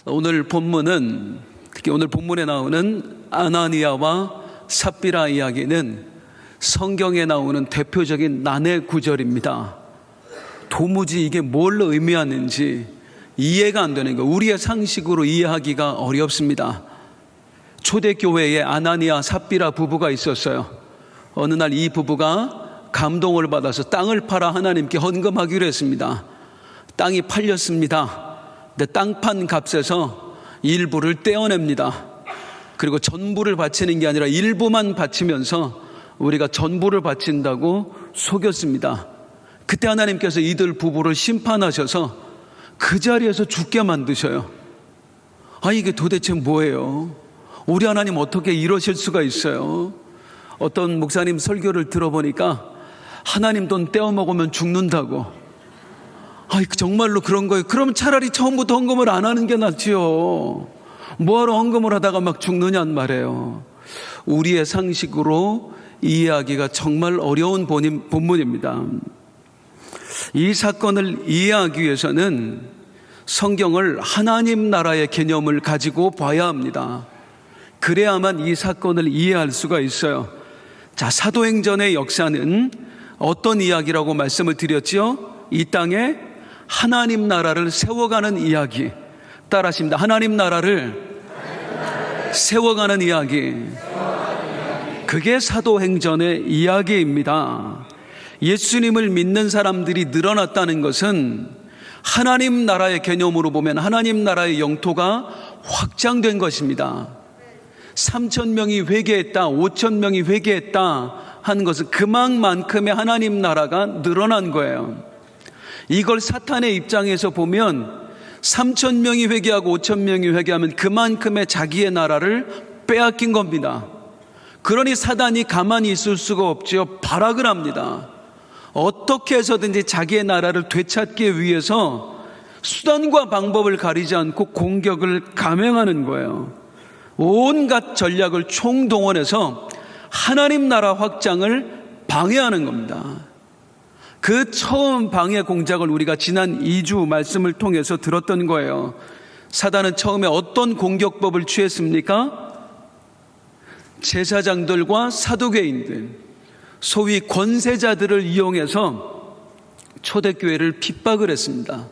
오늘 본문은 특히 오늘 본문에 나오는 아나니아와 삽비라 이야기는 성경에 나오는 대표적인 난해 구절입니다. 도무지 이게 뭘 의미하는지 이해가 안 되는 거예요. 우리의 상식으로 이해하기가 어렵습니다. 초대교회에 아나니아 삽비라 부부가 있었어요. 어느 날 이 부부가 감동을 받아서 땅을 팔아 하나님께 헌금하기로 했습니다. 땅이 팔렸습니다. 근데 땅 판 값에서 일부를 떼어냅니다. 그리고 전부를 바치는 게 아니라 일부만 바치면서 우리가 전부를 바친다고 속였습니다. 그때 하나님께서 이들 부부를 심판하셔서 그 자리에서 죽게 만드셔요. 이게 도대체 뭐예요? 우리 하나님 어떻게 이러실 수가 있어요? 어떤 목사님 설교를 들어보니까 하나님 돈 떼어먹으면 죽는다고. 정말로 그런 거예요. 그럼 차라리 처음부터 헌금을 안 하는 게 낫지요. 뭐하러 헌금을 하다가 막 죽느냐는 말이에요. 우리의 상식으로 이해하기가 정말 어려운 본문입니다. 이 사건을 이해하기 위해서는 성경을 하나님 나라의 개념을 가지고 봐야 합니다. 그래야만 이 사건을 이해할 수가 있어요. 자, 사도행전의 역사는 어떤 이야기라고 말씀을 드렸지요? 이 땅에 하나님 나라를 세워가는 이야기. 따라하십니다. 하나님 나라를 세워가는 이야기. 그게 사도행전의 이야기입니다. 예수님을 믿는 사람들이 늘어났다는 것은 하나님 나라의 개념으로 보면 하나님 나라의 영토가 확장된 것입니다. 3,000명이 회개했다, 5,000명이 회개했다 하는 것은 그만큼의 하나님 나라가 늘어난 거예요. 이걸 사탄의 입장에서 보면 3,000명이 회개하고 5,000명이 회개하면 그만큼의 자기의 나라를 빼앗긴 겁니다. 그러니 사단이 가만히 있을 수가 없지요. 발악을 합니다. 어떻게 해서든지 자기의 나라를 되찾기 위해서 수단과 방법을 가리지 않고 공격을 감행하는 거예요. 온갖 전략을 총동원해서 하나님 나라 확장을 방해하는 겁니다. 그 처음 방해 공작을 우리가 지난 2주 말씀을 통해서 들었던 거예요. 사단은 처음에 어떤 공격법을 취했습니까? 제사장들과 사두개인들, 소위 권세자들을 이용해서 초대교회를 핍박을 했습니다.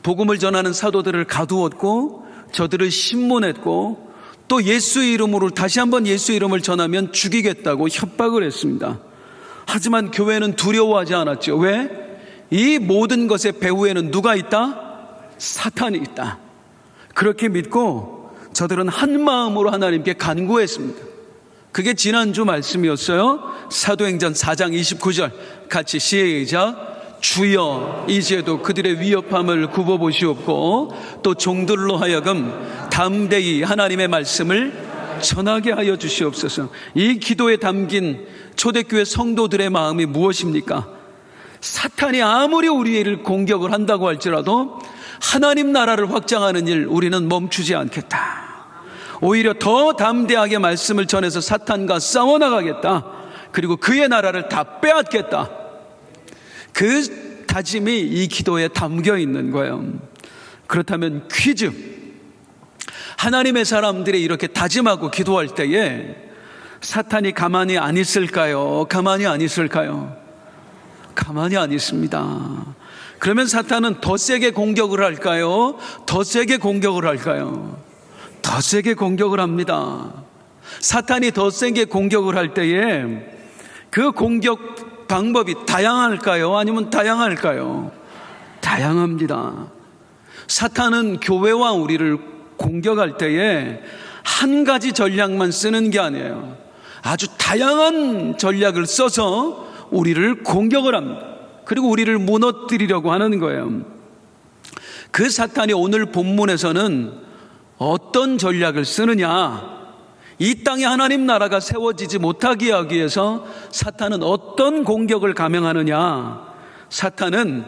복음을 전하는 사도들을 가두었고 저들을 신문했고 또 예수 이름으로 다시 한번 예수 이름을 전하면 죽이겠다고 협박을 했습니다. 하지만 교회는 두려워하지 않았죠. 왜? 이 모든 것의 배후에는 누가 있다? 사탄이 있다. 그렇게 믿고 저들은 한 마음으로 하나님께 간구했습니다. 그게 지난주 말씀이었어요. 사도행전 4장 29절 같이 시작. 주여 이제도 그들의 위협함을 굽어보시옵고 또 종들로 하여금 담대히 하나님의 말씀을 전하게 하여 주시옵소서. 이 기도에 담긴 초대교회 성도들의 마음이 무엇입니까? 사탄이 아무리 우리를 공격을 한다고 할지라도 하나님 나라를 확장하는 일 우리는 멈추지 않겠다. 오히려 더 담대하게 말씀을 전해서 사탄과 싸워나가겠다. 그리고 그의 나라를 다 빼앗겠다. 그 다짐이 이 기도에 담겨 있는 거예요. 그렇다면 퀴즈. 하나님의 사람들이 이렇게 다짐하고 기도할 때에 사탄이 가만히 안 있을까요? 가만히 안 있을까요? 가만히 안 있습니다. 그러면 사탄은 더 세게 공격을 할까요? 더 세게 공격을 할까요? 더 세게 공격을 합니다. 사탄이 더 세게 공격을 할 때에 그 공격 방법이 다양할까요? 아니면 다양할까요? 다양합니다. 사탄은 교회와 우리를 공격할 때에 한 가지 전략만 쓰는 게 아니에요. 아주 다양한 전략을 써서 우리를 공격을 합니다. 그리고 우리를 무너뜨리려고 하는 거예요. 그 사탄이 오늘 본문에서는 어떤 전략을 쓰느냐? 이 땅에 하나님 나라가 세워지지 못하게 하기 위해서 사탄은 어떤 공격을 감행하느냐? 사탄은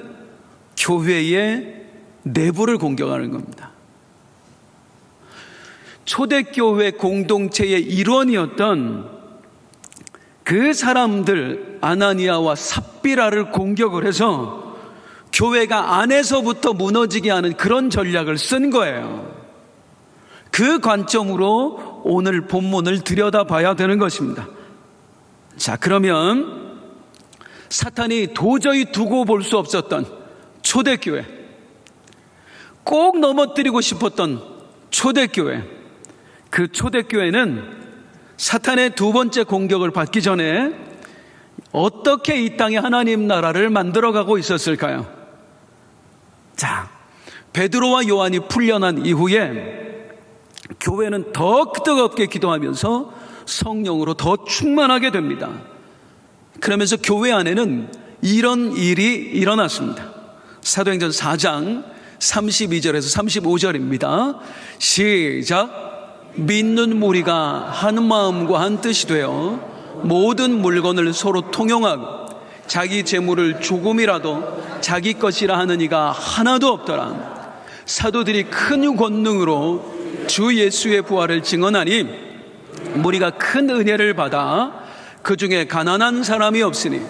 교회의 내부를 공격하는 겁니다. 초대교회 공동체의 일원이었던 그 사람들 아나니아와 삽비라를 공격을 해서 교회가 안에서부터 무너지게 하는 그런 전략을 쓴 거예요. 그 관점으로 오늘 본문을 들여다봐야 되는 것입니다. 자, 그러면 사탄이 도저히 두고 볼 수 없었던 초대교회, 꼭 넘어뜨리고 싶었던 초대교회, 그 초대교회는 사탄의 두 번째 공격을 받기 전에 어떻게 이 땅에 하나님 나라를 만들어가고 있었을까요? 자, 베드로와 요한이 풀려난 이후에 교회는 더 뜨겁게 기도하면서 성령으로 더 충만하게 됩니다. 그러면서 교회 안에는 이런 일이 일어났습니다. 사도행전 4장 32절에서 35절입니다. 시작. 믿는 무리가 한 마음과 한 뜻이 되어 모든 물건을 서로 통용하고 자기 재물을 조금이라도 자기 것이라 하는 이가 하나도 없더라. 사도들이 큰 권능으로 주 예수의 부활을 증언하니 무리가 큰 은혜를 받아 그 중에 가난한 사람이 없으니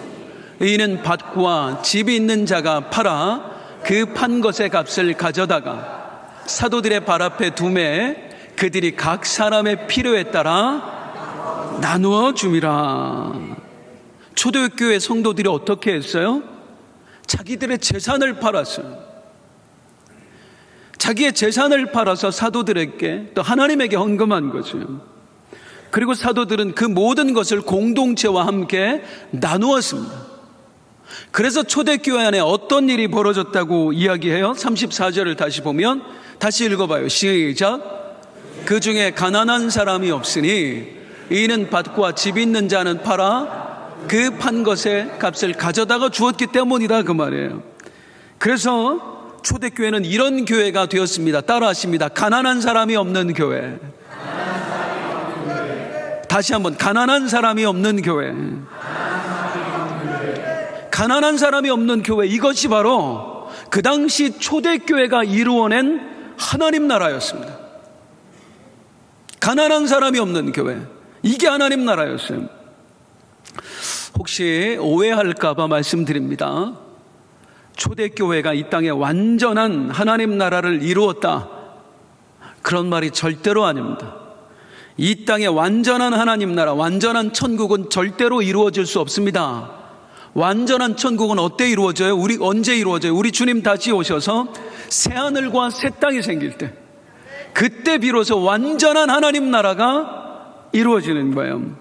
이는 밭과 집이 있는 자가 팔아 그 판 것의 값을 가져다가 사도들의 발 앞에 두매 그들이 각 사람의 필요에 따라 나누어 줌이라. 초대교회 성도들이 어떻게 했어요? 자기들의 재산을 팔았어요. 자기의 재산을 팔아서 사도들에게 또 하나님에게 헌금한 거죠. 그리고 사도들은 그 모든 것을 공동체와 함께 나누었습니다. 그래서 초대교회 안에 어떤 일이 벌어졌다고 이야기해요? 34절을 다시 보면, 다시 읽어봐요. 시작. 그 중에 가난한 사람이 없으니 이는 밭과 집 있는 자는 팔아 그 판 것의 값을 가져다가 주었기 때문이다, 그 말이에요. 그래서 초대교회는 이런 교회가 되었습니다. 따라 하십니다. 가난한 사람이 없는 교회. 다시 한번, 가난한 사람이 없는 교회. 가난한 사람이 없는 교회, 이것이 바로 그 당시 초대교회가 이루어낸 하나님 나라였습니다. 가난한 사람이 없는 교회, 이게 하나님 나라였어요. 혹시 오해할까봐 말씀드립니다. 초대교회가 이 땅에 완전한 하나님 나라를 이루었다, 그런 말이 절대로 아닙니다. 이 땅에 완전한 하나님 나라, 완전한 천국은 절대로 이루어질 수 없습니다. 완전한 천국은 어때 이루어져요? 우리 언제 이루어져요? 우리 주님 다시 오셔서 새하늘과 새 땅이 생길 때, 그때 비로소 완전한 하나님 나라가 이루어지는 거예요.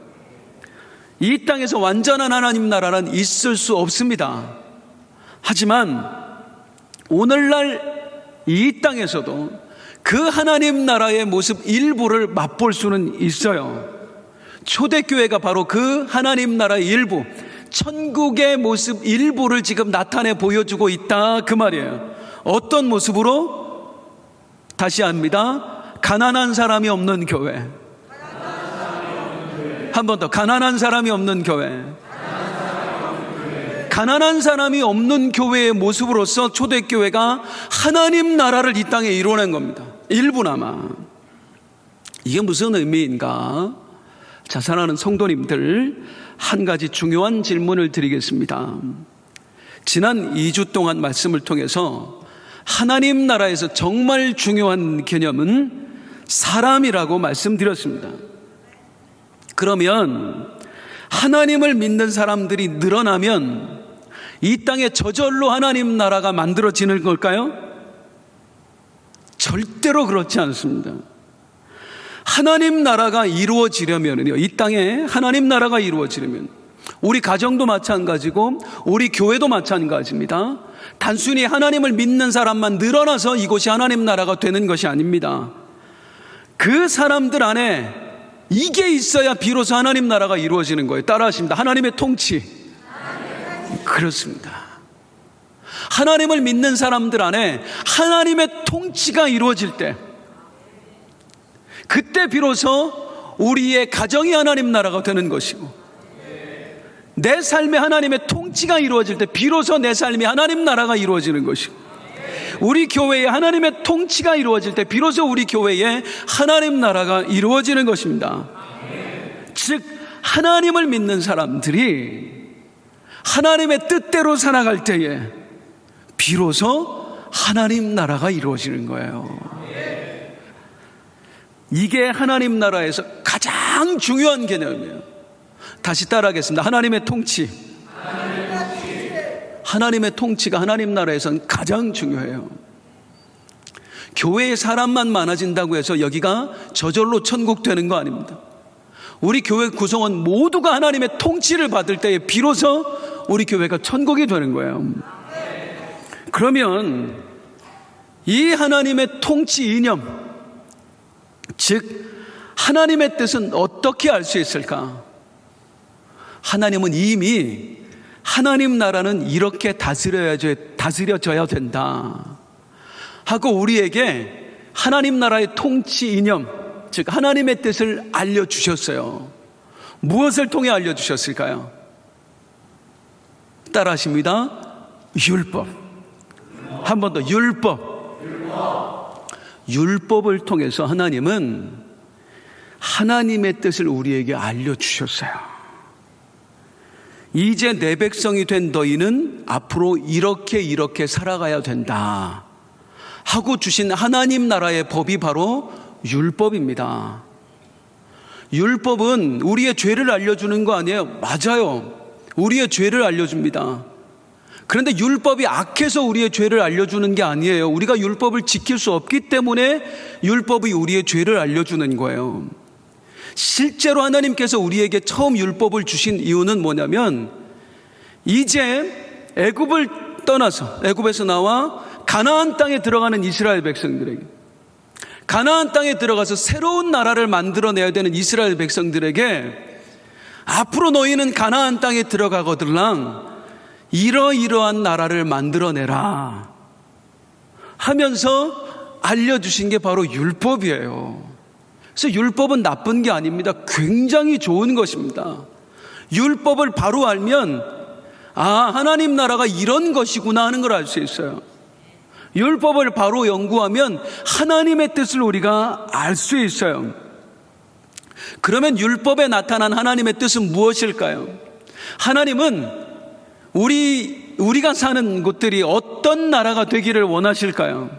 이 땅에서 완전한 하나님 나라는 있을 수 없습니다. 하지만 오늘날 이 땅에서도 그 하나님 나라의 모습 일부를 맛볼 수는 있어요. 초대교회가 바로 그 하나님 나라의 일부, 천국의 모습 일부를 지금 나타내 보여주고 있다, 그 말이에요. 어떤 모습으로? 다시 합니다. 가난한 사람이 없는 교회. 한 번 더, 가난한 사람이 없는 교회. 가난한 사람이 없는 교회의 모습으로서 초대교회가 하나님 나라를 이 땅에 이뤄낸 겁니다. 일부나마. 이게 무슨 의미인가? 자, 사랑하는 성도님들, 한 가지 중요한 질문을 드리겠습니다. 지난 2주 동안 말씀을 통해서 하나님 나라에서 정말 중요한 개념은 사람이라고 말씀드렸습니다. 그러면 하나님을 믿는 사람들이 늘어나면 이 땅에 저절로 하나님 나라가 만들어지는 걸까요? 절대로 그렇지 않습니다. 하나님 나라가 이루어지려면요, 이 땅에 하나님 나라가 이루어지려면 우리 가정도 마찬가지고 우리 교회도 마찬가지입니다. 단순히 하나님을 믿는 사람만 늘어나서 이곳이 하나님 나라가 되는 것이 아닙니다. 그 사람들 안에 이게 있어야 비로소 하나님 나라가 이루어지는 거예요. 따라하십니다. 하나님의 통치. 그렇습니다. 하나님을 믿는 사람들 안에 하나님의 통치가 이루어질 때, 그때 비로소 우리의 가정이 하나님 나라가 되는 것이고, 내 삶에 하나님의 통치가 이루어질 때 비로소 내 삶이 하나님 나라가 이루어지는 것이고, 우리 교회에 하나님의 통치가 이루어질 때 비로소 우리 교회에 하나님 나라가 이루어지는 것입니다. 즉 하나님을 믿는 사람들이 하나님의 뜻대로 살아갈 때에 비로소 하나님 나라가 이루어지는 거예요. 이게 하나님 나라에서 가장 중요한 개념이에요. 다시 따라하겠습니다. 하나님의 통치. 하나님의 통치가 하나님 나라에서는 가장 중요해요. 교회에 사람만 많아진다고 해서 여기가 저절로 천국 되는 거 아닙니다. 우리 교회 구성원 모두가 하나님의 통치를 받을 때에 비로소 우리 교회가 천국이 되는 거예요. 그러면 이 하나님의 통치 이념, 즉 하나님의 뜻은 어떻게 알 수 있을까? 하나님은 이미 하나님 나라는 이렇게 다스려져야 된다 하고 우리에게 하나님 나라의 통치 이념, 즉 하나님의 뜻을 알려주셨어요. 무엇을 통해 알려주셨을까요? 따라하십니다. 율법. 한 번 더, 율법을 통해서 하나님은 하나님의 뜻을 우리에게 알려주셨어요. 이제 내 백성이 된 너희는 앞으로 이렇게 살아가야 된다 하고 주신 하나님 나라의 법이 바로 율법입니다. 율법은 우리의 죄를 알려주는 거 아니에요? 맞아요. 우리의 죄를 알려줍니다. 그런데 율법이 악해서 우리의 죄를 알려주는 게 아니에요. 우리가 율법을 지킬 수 없기 때문에 율법이 우리의 죄를 알려주는 거예요. 실제로 하나님께서 우리에게 처음 율법을 주신 이유는 뭐냐면 이제 애굽을 떠나서 애굽에서 나와 가나안 땅에 들어가는 이스라엘 백성들에게, 가나안 땅에 들어가서 새로운 나라를 만들어내야 되는 이스라엘 백성들에게 앞으로 너희는 가나안 땅에 들어가거들랑 이러이러한 나라를 만들어내라 하면서 알려주신 게 바로 율법이에요. 그래서 율법은 나쁜 게 아닙니다. 굉장히 좋은 것입니다. 율법을 바로 알면 하나님 나라가 이런 것이구나 하는 걸 알 수 있어요. 율법을 바로 연구하면 하나님의 뜻을 우리가 알 수 있어요. 그러면 율법에 나타난 하나님의 뜻은 무엇일까요? 하나님은 우리가 사는 곳들이 어떤 나라가 되기를 원하실까요?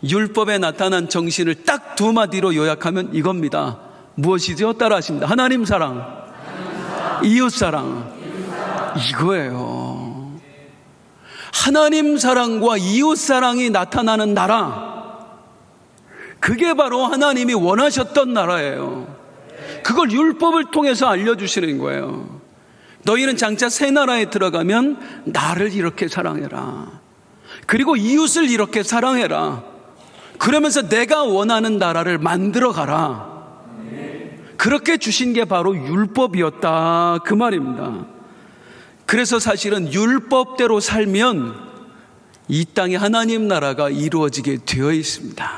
율법에 나타난 정신을 딱 두 마디로 요약하면 이겁니다. 무엇이죠? 따라하십니다. 하나님 사랑, 이웃 사랑. 이거예요. 하나님 사랑과 이웃 사랑이 나타나는 나라, 그게 바로 하나님이 원하셨던 나라예요. 그걸 율법을 통해서 알려주시는 거예요. 너희는 장차 새 나라에 들어가면 나를 이렇게 사랑해라, 그리고 이웃을 이렇게 사랑해라, 그러면서 내가 원하는 나라를 만들어 가라. 그렇게 주신 게 바로 율법이었다 그 말입니다. 그래서 사실은 율법대로 살면 이 땅에 하나님 나라가 이루어지게 되어 있습니다.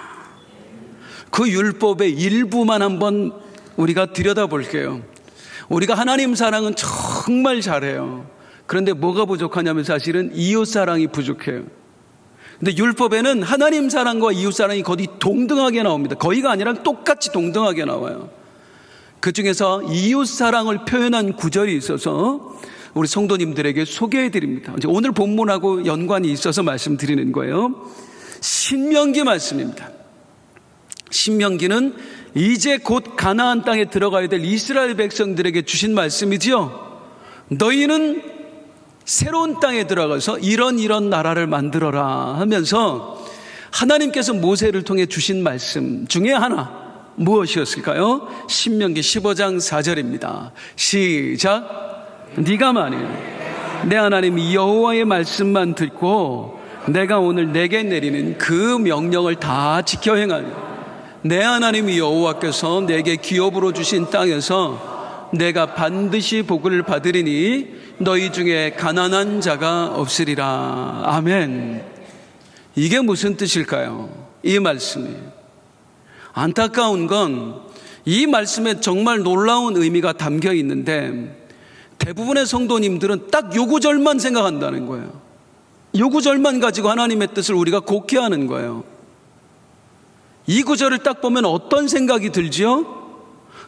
그 율법의 일부만 한번 우리가 들여다볼게요. 우리가 하나님 사랑은 정말 잘해요. 그런데 뭐가 부족하냐면 사실은 이웃 사랑이 부족해요. 근데 율법에는 하나님 사랑과 이웃 사랑이 거의 동등하게 나옵니다. 거의가 아니라 똑같이 동등하게 나와요. 그 중에서 이웃 사랑을 표현한 구절이 있어서 우리 성도님들에게 소개해 드립니다. 오늘 본문하고 연관이 있어서 말씀드리는 거예요. 신명기 말씀입니다. 신명기는 이제 곧 가나안 땅에 들어가야 될 이스라엘 백성들에게 주신 말씀이지요. 너희는 새로운 땅에 들어가서 이런 나라를 만들어라 하면서 하나님께서 모세를 통해 주신 말씀 중에 하나 무엇이었을까요? 신명기 15장 4절입니다. 시작. 네가 만일 내 하나님 여호와의 말씀만 듣고 내가 오늘 내게 내리는 그 명령을 다 지켜 행하니 내 하나님 여호와께서 내게 기업으로 주신 땅에서 내가 반드시 복을 받으리니 너희 중에 가난한 자가 없으리라. 아멘. 이게 무슨 뜻일까요? 이 말씀이. 안타까운 건 이 말씀에 정말 놀라운 의미가 담겨 있는데 대부분의 성도님들은 딱 요 구절만 생각한다는 거예요. 요 구절만 가지고 하나님의 뜻을 우리가 곡해하는 거예요. 이 구절을 딱 보면 어떤 생각이 들지요?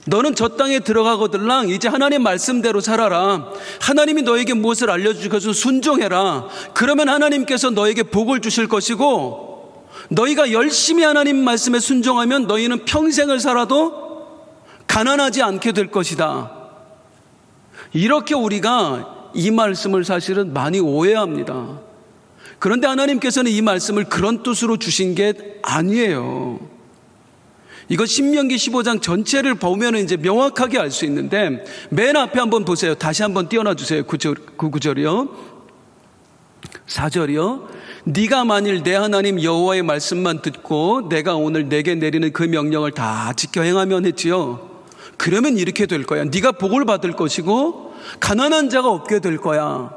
너는 저 땅에 들어가거들랑 이제 하나님 말씀대로 살아라. 하나님이 너에게 무엇을 알려주실 것을 순종해라. 그러면 하나님께서 너에게 복을 주실 것이고 너희가 열심히 하나님 말씀에 순종하면 너희는 평생을 살아도 가난하지 않게 될 것이다. 이렇게 우리가 이 말씀을 사실은 많이 오해합니다. 그런데 하나님께서는 이 말씀을 그런 뜻으로 주신 게 아니에요. 이거 신명기 15장 전체를 보면 이제 명확하게 알 수 있는데, 맨 앞에 한번 보세요. 다시 한번 띄워놔 주세요. 그 구절이요. 4절이요. 네가 만일 내 하나님 여호와의 말씀만 듣고 내가 오늘 내게 내리는 그 명령을 다 지켜 행하면 했지요. 그러면 이렇게 될 거야. 네가 복을 받을 것이고 가난한 자가 없게 될 거야.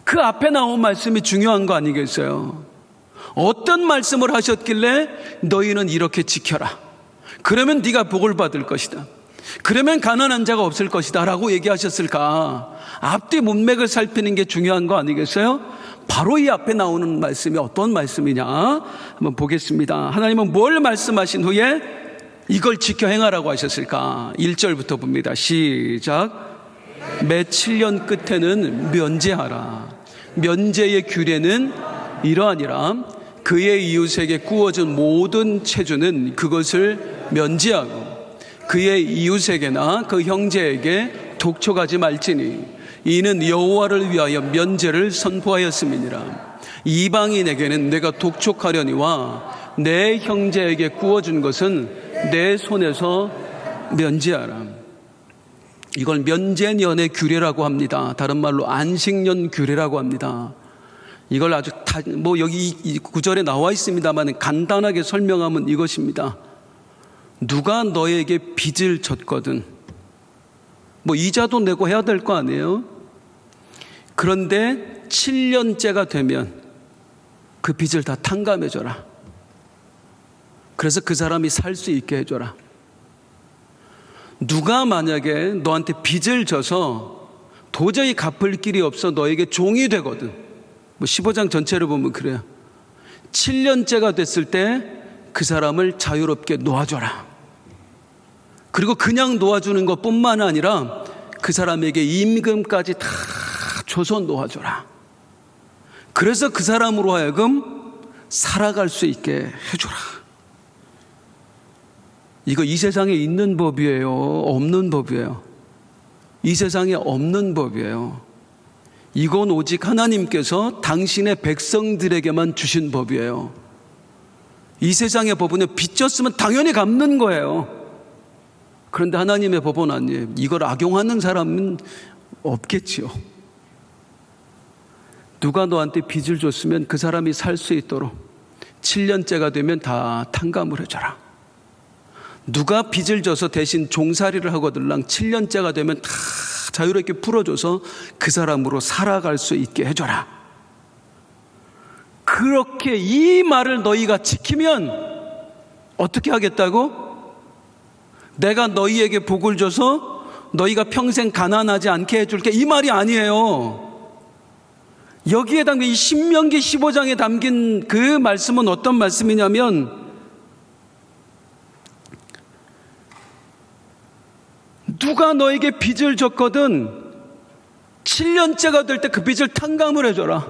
그 앞에 나온 말씀이 중요한 거 아니겠어요? 어떤 말씀을 하셨길래 너희는 이렇게 지켜라. 그러면 네가 복을 받을 것이다. 그러면 가난한 자가 없을 것이다 라고 얘기하셨을까? 앞뒤 문맥을 살피는 게 중요한 거 아니겠어요? 바로 이 앞에 나오는 말씀이 어떤 말씀이냐 한번 보겠습니다. 하나님은 뭘 말씀하신 후에 이걸 지켜 행하라고 하셨을까? 1절부터 봅니다. 시작. 매 7년 끝에는 면제하라. 면제의 규례는 이러하니라. 그의 이웃에게 구워준 모든 체주는 그것을 면제하고 그의 이웃에게나 그 형제에게 독촉하지 말지니 이는 여호와를 위하여 면제를 선포하였음이니라. 이방인에게는 내가 독촉하려니와 내 형제에게 구워준 것은 내 손에서 면제하라. 이걸 면제년의 규례라고 합니다. 다른 말로 안식년 규례라고 합니다. 이걸 아주 여기 이 구절에 나와 있습니다만 간단하게 설명하면 이것입니다. 누가 너에게 빚을 졌거든 이자도 내고 해야 될 거 아니에요? 그런데 7년째가 되면 그 빚을 다 탕감해줘라. 그래서 그 사람이 살 수 있게 해줘라. 누가 만약에 너한테 빚을 져서 도저히 갚을 길이 없어 너에게 종이 되거든 15장 전체를 보면 그래요. 7년째가 됐을 때 그 사람을 자유롭게 놓아줘라. 그리고 그냥 놓아주는 것뿐만 아니라 그 사람에게 임금까지 다 줘서 놓아줘라. 그래서 그 사람으로 하여금 살아갈 수 있게 해줘라. 이거 이 세상에 있는 법이에요? 없는 법이에요? 이 세상에 없는 법이에요. 이건 오직 하나님께서 당신의 백성들에게만 주신 법이에요. 이 세상의 법은 빚졌으면 당연히 갚는 거예요. 그런데 하나님의 법은 아니에요. 이걸 악용하는 사람은 없겠지요. 누가 너한테 빚을 줬으면 그 사람이 살 수 있도록 7년째가 되면 다 탕감을 해줘라. 누가 빚을 져서 대신 종살이를 하거들랑 7년째가 되면 다 자유롭게 풀어줘서 그 사람으로 살아갈 수 있게 해줘라. 그렇게 이 말을 너희가 지키면 어떻게 하겠다고? 내가 너희에게 복을 줘서 너희가 평생 가난하지 않게 해줄게, 이 말이 아니에요. 여기에 담긴 이 신명기 15장에 담긴 그 말씀은 어떤 말씀이냐면 누가 너에게 빚을 졌거든 7년째가 될 때 그 빚을 탕감을 해줘라.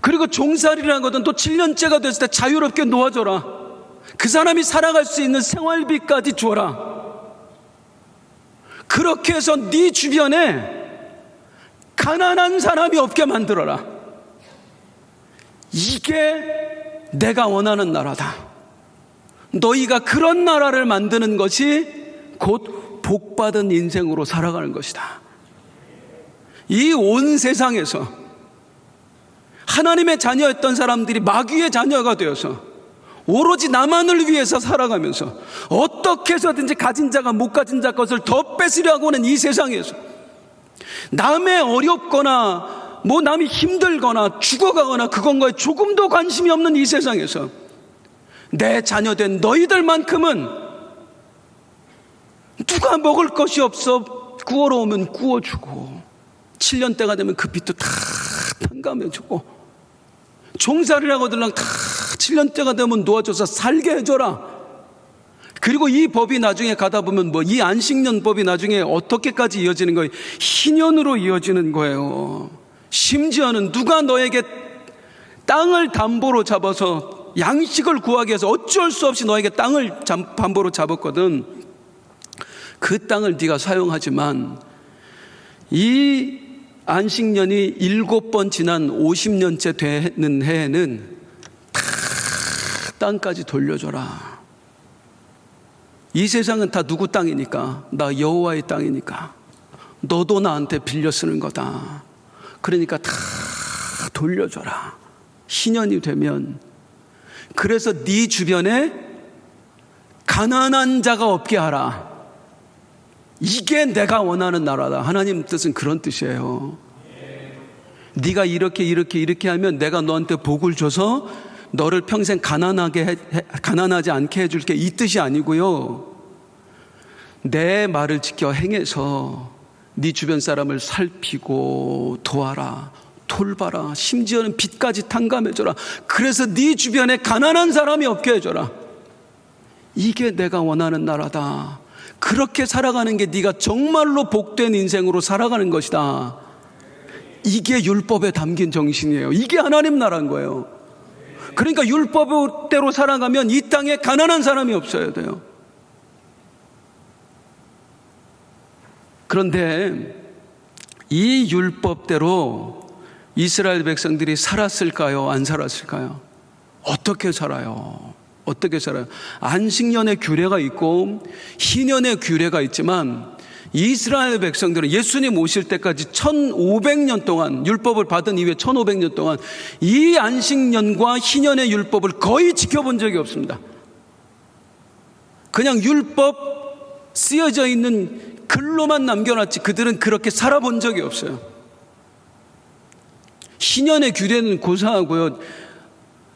그리고 종살이를 하거든 또 7년째가 됐을 때 자유롭게 놓아줘라. 그 사람이 살아갈 수 있는 생활비까지 줘라. 그렇게 해서 네 주변에 가난한 사람이 없게 만들어라. 이게 내가 원하는 나라다. 너희가 그런 나라를 만드는 것이 곧 복받은 인생으로 살아가는 것이다. 이 온 세상에서 하나님의 자녀였던 사람들이 마귀의 자녀가 되어서 오로지 나만을 위해서 살아가면서 어떻게 해서든지 가진 자가 못 가진 자 것을 더 뺏으려고 하는 이 세상에서 남의 어렵거나 남이 힘들거나 죽어가거나 그건 거에 조금도 관심이 없는 이 세상에서 내 자녀된 너희들만큼은 누가 먹을 것이 없어 구하러 오면 구워주고 7년대가 되면 그 빚도 다 탕감해주고 종살이라고들랑 다 7년대가 되면 놓아줘서 살게 해줘라. 그리고 이 법이 나중에 가다 보면 이 안식년 법이 나중에 어떻게까지 이어지는 거예요? 희년으로 이어지는 거예요. 심지어는 누가 너에게 땅을 담보로 잡아서 양식을 구하기 위해서 어쩔 수 없이 너에게 땅을 담보로 잡았거든. 그 땅을 네가 사용하지만 이 안식년이 7번 지난 50년째 되는 해에는 다 땅까지 돌려줘라. 이 세상은 다 누구 땅이니까? 나 여호와의 땅이니까. 너도 나한테 빌려 쓰는 거다. 그러니까 다 돌려줘라. 희년이 되면. 그래서 네 주변에 가난한 자가 없게 하라. 이게 내가 원하는 나라다. 하나님 뜻은 그런 뜻이에요. 네가 이렇게 하면 내가 너한테 복을 줘서 너를 평생 가난하지 않게 해줄게, 이 뜻이 아니고요. 내 말을 지켜 행해서 네 주변 사람을 살피고 도와라, 돌봐라, 심지어는 빚까지 탕감해줘라. 그래서 네 주변에 가난한 사람이 없게 해줘라. 이게 내가 원하는 나라다. 그렇게 살아가는 게 네가 정말로 복된 인생으로 살아가는 것이다. 이게 율법에 담긴 정신이에요. 이게 하나님 나라인 거예요. 그러니까 율법대로 살아가면 이 땅에 가난한 사람이 없어야 돼요. 그런데 이 율법대로 이스라엘 백성들이 살았을까요? 안 살았을까요? 어떻게 살아요? 어떻게 살아요? 안식년의 규례가 있고 희년의 규례가 있지만 이스라엘 백성들은 예수님 오실 때까지 1500년 동안, 율법을 받은 이후에 1500년 동안 이 안식년과 희년의 율법을 거의 지켜본 적이 없습니다. 그냥 율법 쓰여져 있는 글로만 남겨놨지 그들은 그렇게 살아본 적이 없어요. 희년의 규례는 고사하고요,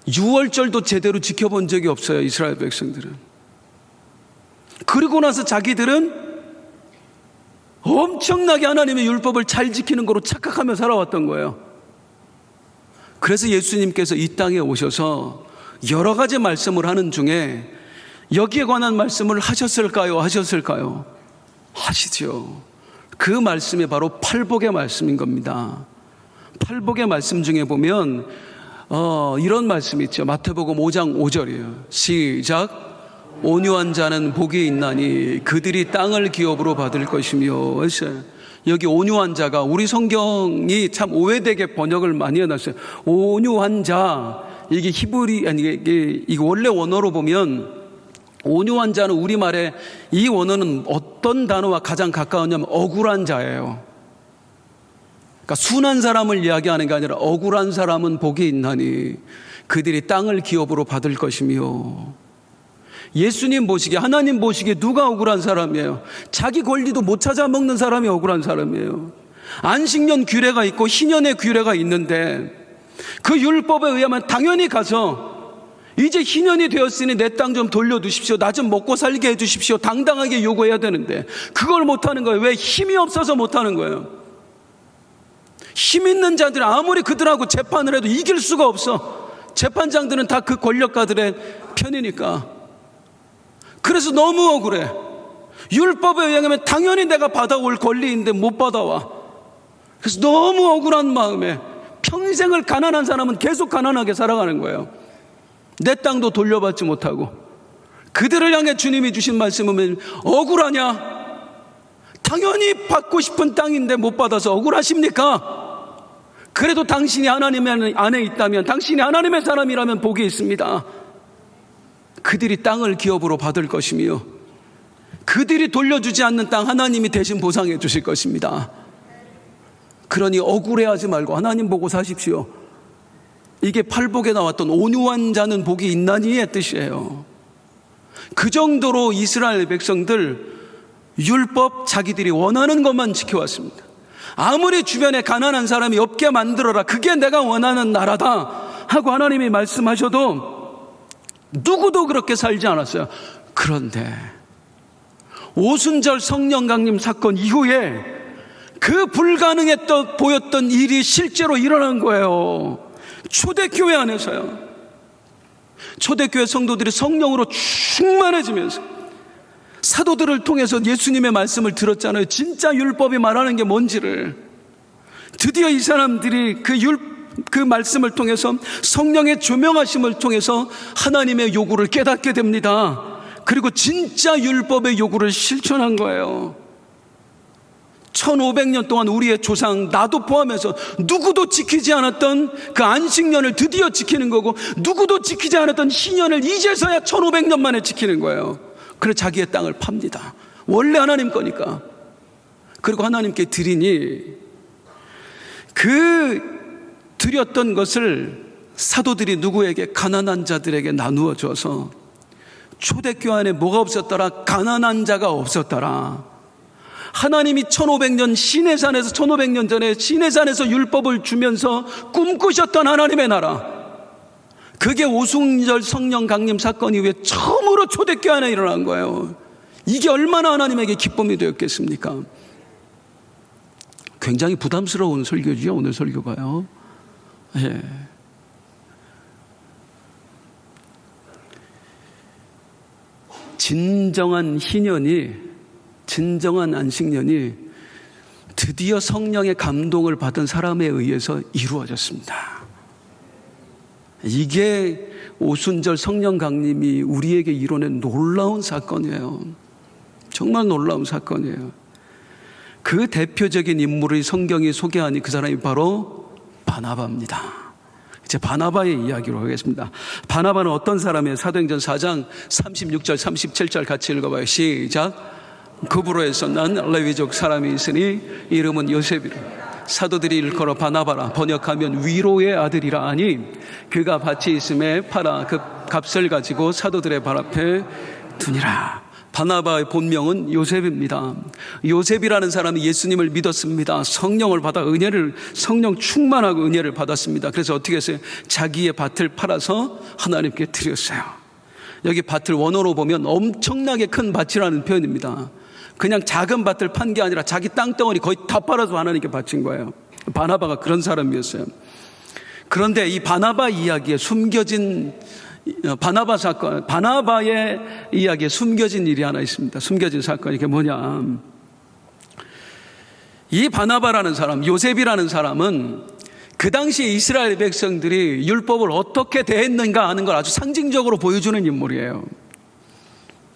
유월절도 제대로 지켜본 적이 없어요. 이스라엘 백성들은. 그리고 나서 자기들은 엄청나게 하나님의 율법을 잘 지키는 거로 착각하며 살아왔던 거예요. 그래서 예수님께서 이 땅에 오셔서 여러 가지 말씀을 하는 중에 여기에 관한 말씀을 하셨을까요? 하시죠. 그 말씀이 바로 팔복의 말씀인 겁니다. 팔복의 말씀 중에 보면 이런 말씀이 있죠. 마태복음 5장 5절이에요. 시작. 온유한 자는 복이 있나니 그들이 땅을 기업으로 받을 것이며. 여기 온유한 자가, 우리 성경이 참 오해되게 번역을 많이 해놨어요. 온유한 자, 이게 이게 원래 원어로 보면 온유한 자는 우리말에 이 원어는 어떤 단어와 가장 가까우냐면 억울한 자예요. 그러니까 순한 사람을 이야기하는 게 아니라 억울한 사람은 복이 있나니 그들이 땅을 기업으로 받을 것이며. 예수님 보시기에, 하나님 보시기에 누가 억울한 사람이에요? 자기 권리도 못 찾아 먹는 사람이 억울한 사람이에요. 안식년 규례가 있고 희년의 규례가 있는데 그 율법에 의하면 당연히 가서 이제 희년이 되었으니 내 땅 좀 돌려주십시오, 나 좀 먹고 살게 해주십시오, 당당하게 요구해야 되는데 그걸 못하는 거예요. 왜? 힘이 없어서 못하는 거예요. 힘 있는 자들은 아무리 그들하고 재판을 해도 이길 수가 없어. 재판장들은 다 그 권력가들의 편이니까. 그래서 너무 억울해. 율법에 의하면 당연히 내가 받아올 권리인데 못 받아와. 그래서 너무 억울한 마음에 평생을 가난한 사람은 계속 가난하게 살아가는 거예요. 내 땅도 돌려받지 못하고. 그들을 향해 주님이 주신 말씀은 억울하냐? 당연히 받고 싶은 땅인데 못 받아서 억울하십니까? 그래도 당신이 하나님 안에 있다면, 당신이 하나님의 사람이라면 복이 있습니다. 그들이 땅을 기업으로 받을 것이며 그들이 돌려주지 않는 땅 하나님이 대신 보상해 주실 것입니다. 그러니 억울해하지 말고 하나님 보고 사십시오. 이게 팔복에 나왔던 온유한 자는 복이 있나니의 뜻이에요. 그 정도로 이스라엘 백성들 율법 자기들이 원하는 것만 지켜왔습니다. 아무리 주변에 가난한 사람이 없게 만들어라, 그게 내가 원하는 나라다 하고 하나님이 말씀하셔도 누구도 그렇게 살지 않았어요. 그런데 오순절 성령 강림 사건 이후에 그 불가능했던 보였던 일이 실제로 일어난 거예요. 초대교회 안에서요. 초대교회 성도들이 성령으로 충만해지면서 사도들을 통해서 예수님의 말씀을 들었잖아요. 진짜 율법이 말하는 게 뭔지를. 드디어 이 사람들이 그 그 말씀을 통해서 성령의 조명하심을 통해서 하나님의 요구를 깨닫게 됩니다. 그리고 진짜 율법의 요구를 실천한 거예요. 1500년 동안 우리의 조상, 나도 포함해서 누구도 지키지 않았던 그 안식년을 드디어 지키는 거고, 누구도 지키지 않았던 신년을 이제서야 1500년 만에 지키는 거예요. 그래서 자기의 땅을 팝니다. 원래 하나님 거니까. 그리고 하나님께 드리니 그 드렸던 것을 사도들이 누구에게? 가난한 자들에게 나누어 줘서, 초대교회 안에 뭐가 없었더라? 가난한 자가 없었더라. 하나님이 1500년 시내산에서 1500년 전에 시내산에서 율법을 주면서 꿈꾸셨던 하나님의 나라, 그게 오순절 성령 강림 사건 이후에 처음으로 초대교회 안에 일어난 거예요. 이게 얼마나 하나님에게 기쁨이 되었겠습니까? 굉장히 부담스러운 설교지요, 오늘 설교가요. 예. 진정한 희년이, 진정한 안식년이 드디어 성령의 감동을 받은 사람에 의해서 이루어졌습니다. 이게 오순절 성령 강림이 우리에게 이뤄낸 놀라운 사건이에요. 정말 놀라운 사건이에요. 그 대표적인 인물의 성경이 소개하니 그 사람이 바로 바나바입니다. 이제 바나바의 이야기로 하겠습니다. 바나바는 어떤 사람이에요? 사도행전 4장 36절 37절 같이 읽어봐요. 시작. 그부로에서 난 레위족 사람이 있으니 이름은 요셉이라. 사도들이 일컬어 바나바라, 번역하면 위로의 아들이라 하니, 그가 밭이 있음에 팔아 그 값을 가지고 사도들의 발 앞에 두니라. 바나바의 본명은 요셉입니다. 요셉이라는 사람이 예수님을 믿었습니다. 성령을 받아 성령 충만하고 은혜를 받았습니다. 그래서 어떻게 했어요? 자기의 밭을 팔아서 하나님께 드렸어요. 여기 밭을 원어로 보면 엄청나게 큰 밭이라는 표현입니다. 그냥 작은 밭을 판 게 아니라 자기 땅덩어리 거의 다 팔아서 하나님께 바친 거예요. 바나바가 그런 사람이었어요. 그런데 이 바나바 이야기에 숨겨진 바나바 사건, 바나바의 이야기에 숨겨진 일이 하나 있습니다. 숨겨진 사건이 이게 뭐냐? 이 바나바라는 사람, 요셉이라는 사람은 그 당시 이스라엘 백성들이 율법을 어떻게 대했는가 하는 걸 아주 상징적으로 보여주는 인물이에요.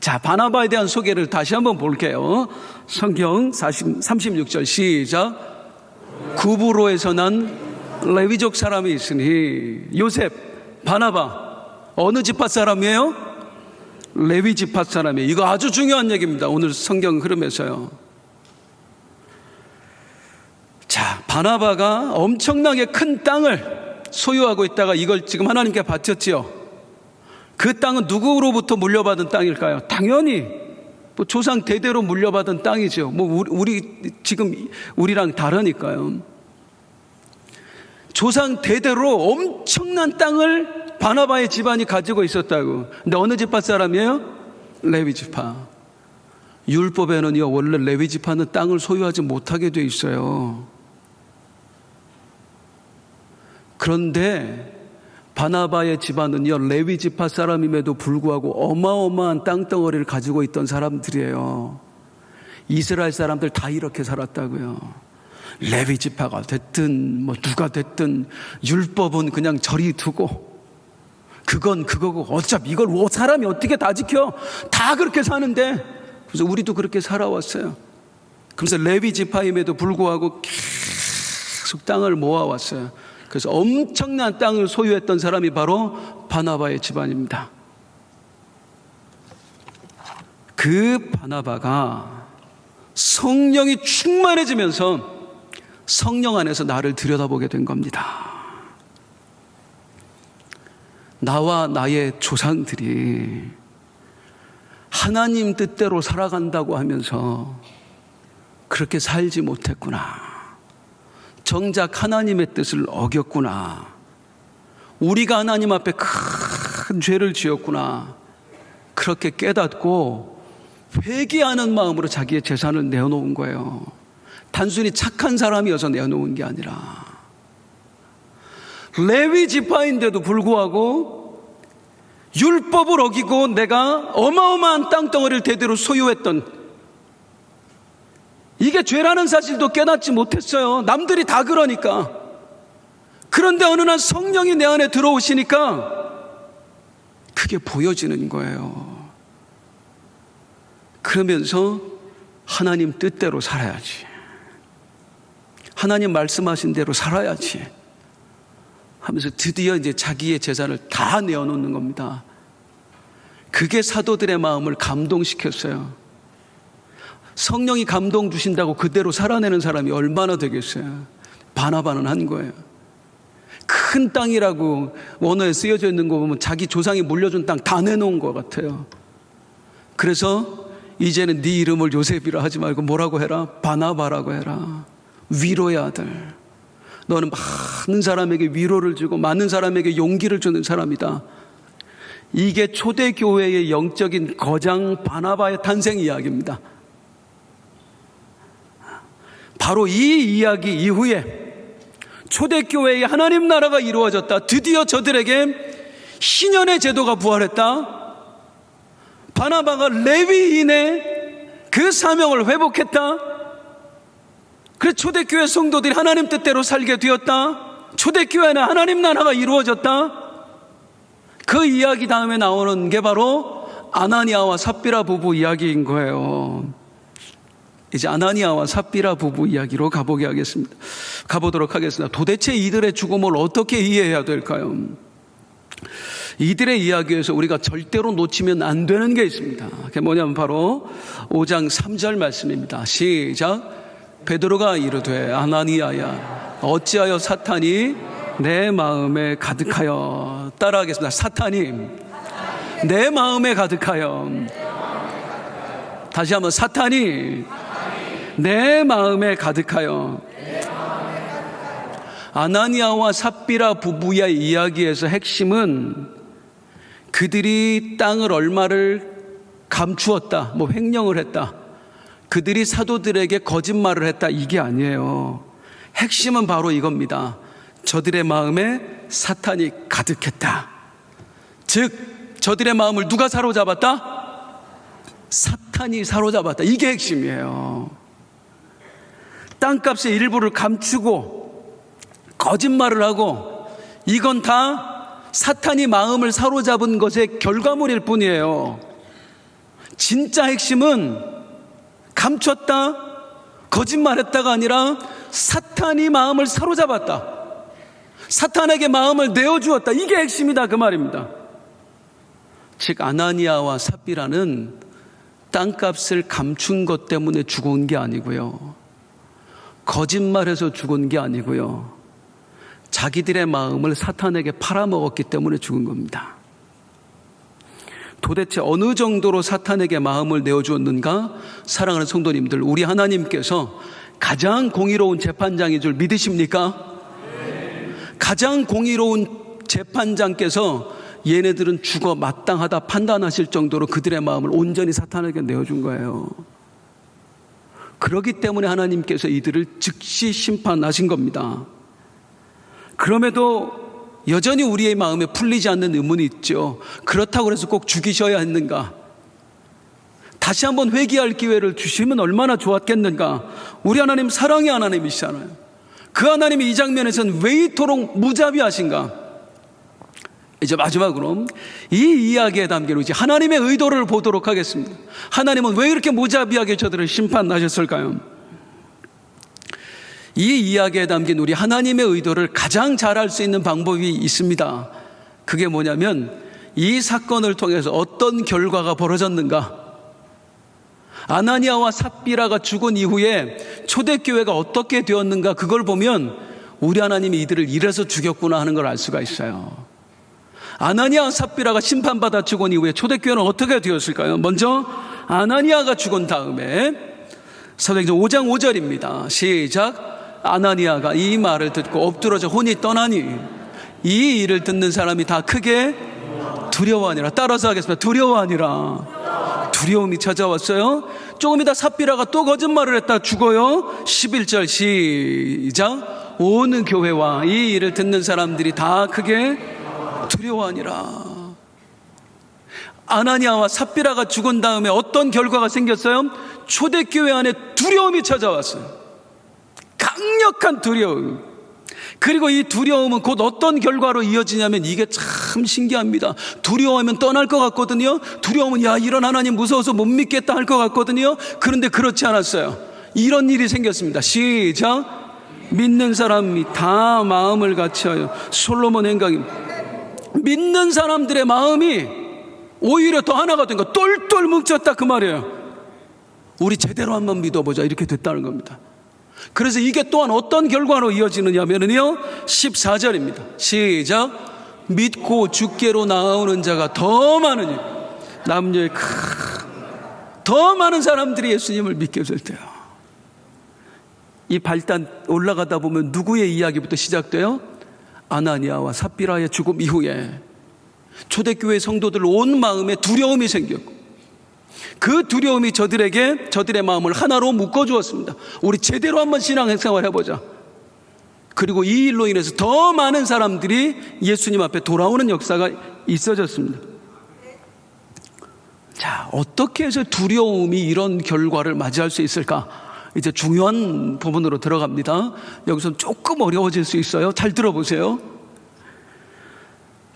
자, 바나바에 대한 소개를 다시 한번 볼게요. 성경 36절 시작. 구브로에서 난 레위족 사람이 있으니, 요셉, 바나바 어느 지파 사람이에요? 레위 지파 사람이에요. 이거 아주 중요한 얘기입니다. 오늘 성경 흐름에서요. 자, 바나바가 엄청나게 큰 땅을 소유하고 있다가 이걸 지금 하나님께 바쳤지요. 그 땅은 누구로부터 물려받은 땅일까요? 당연히 뭐 조상 대대로 물려받은 땅이죠. 뭐 지금 우리랑 다르니까요. 조상 대대로 엄청난 땅을 바나바의 집안이 가지고 있었다고. 근데 어느 지파 사람이에요? 레위 지파. 율법에는요, 원래 레위 지파는 땅을 소유하지 못하게 돼 있어요. 그런데 바나바의 집안은요, 레위 지파 사람임에도 불구하고 어마어마한 땅덩어리를 가지고 있던 사람들이에요. 이스라엘 사람들 다 이렇게 살았다고요. 레위 지파가 됐든 뭐 누가 됐든 율법은 그냥 저리 두고, 그건 그거고 어차피 이걸 사람이 어떻게 다 지켜? 다 그렇게 사는데. 그래서 우리도 그렇게 살아왔어요. 그래서 레위 지파임에도 불구하고 계속 땅을 모아왔어요. 그래서 엄청난 땅을 소유했던 사람이 바로 바나바의 집안입니다. 그 바나바가 성령이 충만해지면서 성령 안에서 나를 들여다보게 된 겁니다. 나와 나의 조상들이 하나님 뜻대로 살아간다고 하면서 그렇게 살지 못했구나. 정작 하나님의 뜻을 어겼구나. 우리가 하나님 앞에 큰 죄를 지었구나. 그렇게 깨닫고 회개하는 마음으로 자기의 재산을 내어놓은 거예요. 단순히 착한 사람이어서 내어놓은 게 아니라, 레위 지파인데도 불구하고 율법을 어기고 내가 어마어마한 땅덩어리를 대대로 소유했던, 이게 죄라는 사실도 깨닫지 못했어요. 남들이 다 그러니까. 그런데 어느 날 성령이 내 안에 들어오시니까 그게 보여지는 거예요. 그러면서 하나님 뜻대로 살아야지, 하나님 말씀하신 대로 살아야지 하면서 드디어 이제 자기의 재산을 다 내어놓는 겁니다. 그게 사도들의 마음을 감동시켰어요. 성령이 감동 주신다고 그대로 살아내는 사람이 얼마나 되겠어요. 바나바는 한 거예요. 큰 땅이라고 원어에 쓰여져 있는 거 보면 자기 조상이 물려준 땅 다 내놓은 것 같아요. 그래서 이제는 네 이름을 요셉이라 하지 말고 뭐라고 해라? 바나바라고 해라. 위로의 아들. 너는 많은 사람에게 위로를 주고 많은 사람에게 용기를 주는 사람이다. 이게 초대교회의 영적인 거장 바나바의 탄생 이야기입니다. 바로 이 이야기 이후에 초대교회의 하나님 나라가 이루어졌다. 드디어 저들에게 신년의 제도가 부활했다. 바나바가 레위인의 그 사명을 회복했다. 그래서 초대교회 성도들이 하나님 뜻대로 살게 되었다. 초대교회는 하나님 나라가 이루어졌다. 그 이야기 다음에 나오는 게 바로 아나니아와 삽비라 부부 이야기인 거예요. 이제 아나니아와 삽비라 부부 이야기로 가보도록 하겠습니다. 도대체 이들의 죽음을 어떻게 이해해야 될까요? 이들의 이야기에서 우리가 절대로 놓치면 안 되는 게 있습니다. 그게 뭐냐면 바로 5장 3절 말씀입니다. 시작. 베드로가 이르되 아나니아야 어찌하여 사탄이 내 마음에 가득하여. 따라하겠습니다. 사탄이 내 마음에 가득하여. 다시 한번 사탄이 내 마음에 가득하여. 아나니아와 삽비라 부부의 이야기에서 핵심은 그들이 땅을 얼마를 감추었다, 횡령을 했다, 그들이 사도들에게 거짓말을 했다, 이게 아니에요. 핵심은 바로 이겁니다. 저들의 마음에 사탄이 가득했다. 즉 저들의 마음을 누가 사로잡았다? 사탄이 사로잡았다. 이게 핵심이에요. 땅값의 일부를 감추고 거짓말을 하고, 이건 다 사탄이 마음을 사로잡은 것의 결과물일 뿐이에요. 진짜 핵심은 감췄다, 거짓말했다가 아니라 사탄이 마음을 사로잡았다, 사탄에게 마음을 내어주었다. 이게 핵심이다, 그 말입니다. 즉 아나니아와 삽비라는 땅값을 감춘 것 때문에 죽은 게 아니고요, 거짓말해서 죽은 게 아니고요, 자기들의 마음을 사탄에게 팔아먹었기 때문에 죽은 겁니다. 도대체 어느 정도로 사탄에게 마음을 내어주었는가? 사랑하는 성도님들, 우리 하나님께서 가장 공의로운 재판장인 줄 믿으십니까? 가장 공의로운 재판장께서 얘네들은 죽어 마땅하다 판단하실 정도로 그들의 마음을 온전히 사탄에게 내어준 거예요. 그렇기 때문에 하나님께서 이들을 즉시 심판하신 겁니다. 그럼에도 여전히 우리의 마음에 풀리지 않는 의문이 있죠. 그렇다고 해서 꼭 죽이셔야 했는가? 다시 한번 회개할 기회를 주시면 얼마나 좋았겠는가? 우리 하나님 사랑의 하나님이시잖아요. 그 하나님이 이 장면에서는 왜 이토록 무자비하신가? 이제 마지막으로 이 이야기에 담긴 이제 하나님의 의도를 보도록 하겠습니다. 하나님은 왜 이렇게 무자비하게 저들을 심판하셨을까요? 이 이야기에 담긴 우리 하나님의 의도를 가장 잘 알 수 있는 방법이 있습니다. 그게 뭐냐면 이 사건을 통해서 어떤 결과가 벌어졌는가, 아나니아와 삽비라가 죽은 이후에 초대교회가 어떻게 되었는가, 그걸 보면 우리 하나님이 이들을 이래서 죽였구나 하는 걸 알 수가 있어요. 아나니아와 삽비라가 심판받아 죽은 이후에 초대교회는 어떻게 되었을까요? 먼저 아나니아가 죽은 다음에 사도행전 5장 5절입니다. 시작. 아나니아가 이 말을 듣고 엎드러져 혼이 떠나니 이 일을 듣는 사람이 다 크게 두려워하니라. 따라서 하겠습니다. 두려워하니라. 두려움이 찾아왔어요. 조금 이따 삽비라가 또 거짓말을 했다 죽어요. 11절 시작. 온 교회와 이 일을 듣는 사람들이 다 크게 두려워하니라. 아나니아와 삽비라가 죽은 다음에 어떤 결과가 생겼어요? 초대교회 안에 두려움이 찾아왔어요. 강력한 두려움. 그리고 이 두려움은 곧 어떤 결과로 이어지냐면 이게 참 신기합니다. 두려워하면 떠날 것 같거든요. 두려움은 야, 이런 하나님 무서워서 못 믿겠다 할 것 같거든요. 그런데 그렇지 않았어요. 이런 일이 생겼습니다. 시작. 믿는 사람이 다 마음을 같이하여. 솔로몬 행각입니다. 믿는 사람들의 마음이 오히려 더 하나가 된 거, 똘똘 뭉쳤다 그 말이에요. 우리 제대로 한번 믿어보자 이렇게 됐다는 겁니다. 그래서 이게 또한 어떤 결과로 이어지느냐면요 14절입니다. 시작. 믿고 주께로 나오는 자가 더 많으니, 남녀의 더 많은 사람들이 예수님을 믿게 될 때요. 이 발단 올라가다 보면 누구의 이야기부터 시작돼요? 아나니아와 삽비라의 죽음 이후에 초대교회 성도들 온 마음에 두려움이 생겼고, 그 두려움이 저들의 마음을 하나로 묶어주었습니다. 우리 제대로 한번 신앙생활 해보자. 그리고 이 일로 인해서 더 많은 사람들이 예수님 앞에 돌아오는 역사가 있어졌습니다. 자, 어떻게 해서 두려움이 이런 결과를 맞이할 수 있을까? 이제 중요한 부분으로 들어갑니다. 여기서 조금 어려워질 수 있어요. 잘 들어보세요.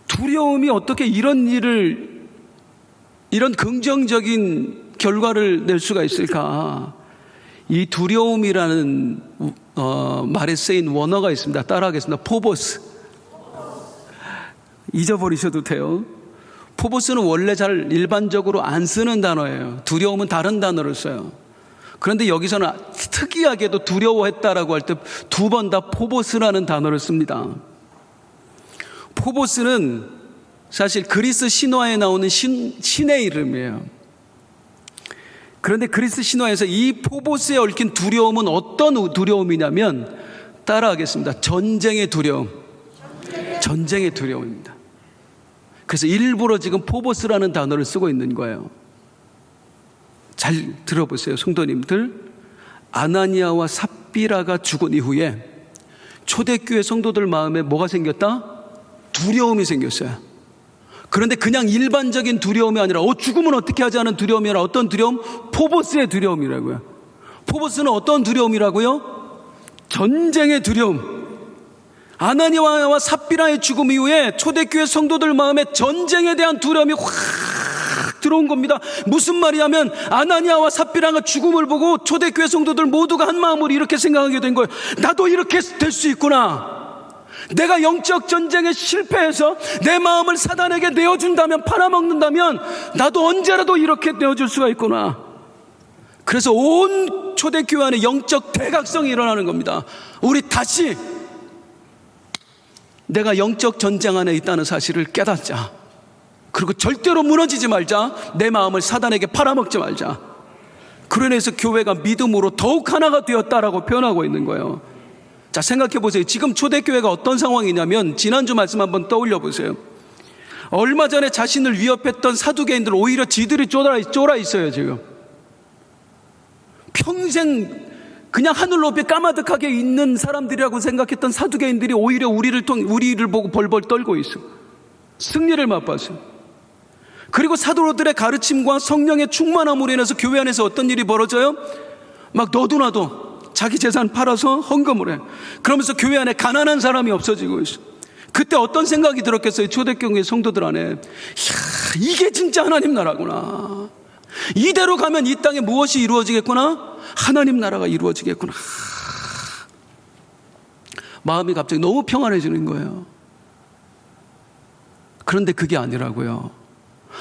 두려움이 어떻게 이런 긍정적인 결과를 낼 수가 있을까? 이 두려움이라는 말에 쓰인 원어가 있습니다. 따라하겠습니다. 포보스. 잊어버리셔도 돼요. 포보스는 원래 잘 일반적으로 안 쓰는 단어예요. 두려움은 다른 단어를 써요. 그런데 여기서는 특이하게도 두려워했다라고 할 때 두 번 다 포보스라는 단어를 씁니다. 포보스는 사실 그리스 신화에 나오는 신의 이름이에요. 그런데 그리스 신화에서 이 포보스에 얽힌 두려움은 어떤 두려움이냐면, 따라하겠습니다. 전쟁의 두려움. 전쟁의 두려움입니다. 그래서 일부러 지금 포보스라는 단어를 쓰고 있는 거예요. 잘 들어보세요, 성도님들. 아나니아와 삽비라가 죽은 이후에 초대교회 성도들 마음에 뭐가 생겼다? 두려움이 생겼어요. 그런데 그냥 일반적인 두려움이 아니라 죽으면 어떻게 하지 하는 두려움이 아니라 어떤 두려움? 포보스의 두려움이라고요. 포보스는 어떤 두려움이라고요? 전쟁의 두려움. 아나니아와 삽비라의 죽음 이후에 초대교회 성도들 마음에 전쟁에 대한 두려움이 확 들어온 겁니다. 무슨 말이냐면 아나니아와 삽비라가 죽음을 보고 초대교회 성도들 모두가 한 마음으로 이렇게 생각하게 된 거예요. 나도 이렇게 될 수 있구나. 내가 영적 전쟁에 실패해서 내 마음을 사단에게 내어준다면, 팔아먹는다면 나도 언제라도 이렇게 내어줄 수가 있구나. 그래서 온 초대교회 안에 영적 대각성이 일어나는 겁니다. 우리 다시 내가 영적 전쟁 안에 있다는 사실을 깨닫자. 그리고 절대로 무너지지 말자. 내 마음을 사단에게 팔아먹지 말자. 그러면서 교회가 믿음으로 더욱 하나가 되었다라고 표현하고 있는 거예요. 자, 생각해 보세요. 지금 초대교회가 어떤 상황이냐면, 지난주 말씀 한번 떠올려 보세요. 얼마 전에 자신을 위협했던 사두개인들 오히려 지들이 쫄아 있어요. 지금 평생 그냥 하늘 높이 까마득하게 있는 사람들이라고 생각했던 사두개인들이 오히려 우리를 보고 벌벌 떨고 있어. 승리를 맛봤어요. 그리고 사도들의 가르침과 성령의 충만함으로 인해서 교회 안에서 어떤 일이 벌어져요? 막 너도나도 자기 재산 팔아서 헌금을 해. 그러면서 교회 안에 가난한 사람이 없어지고 있어. 그때 어떤 생각이 들었겠어요? 초대교회 성도들 안에. 이야, 이게 진짜 하나님 나라구나. 이대로 가면 이 땅에 무엇이 이루어지겠구나? 하나님 나라가 이루어지겠구나. 마음이 갑자기 너무 평안해지는 거예요. 그런데 그게 아니라고요.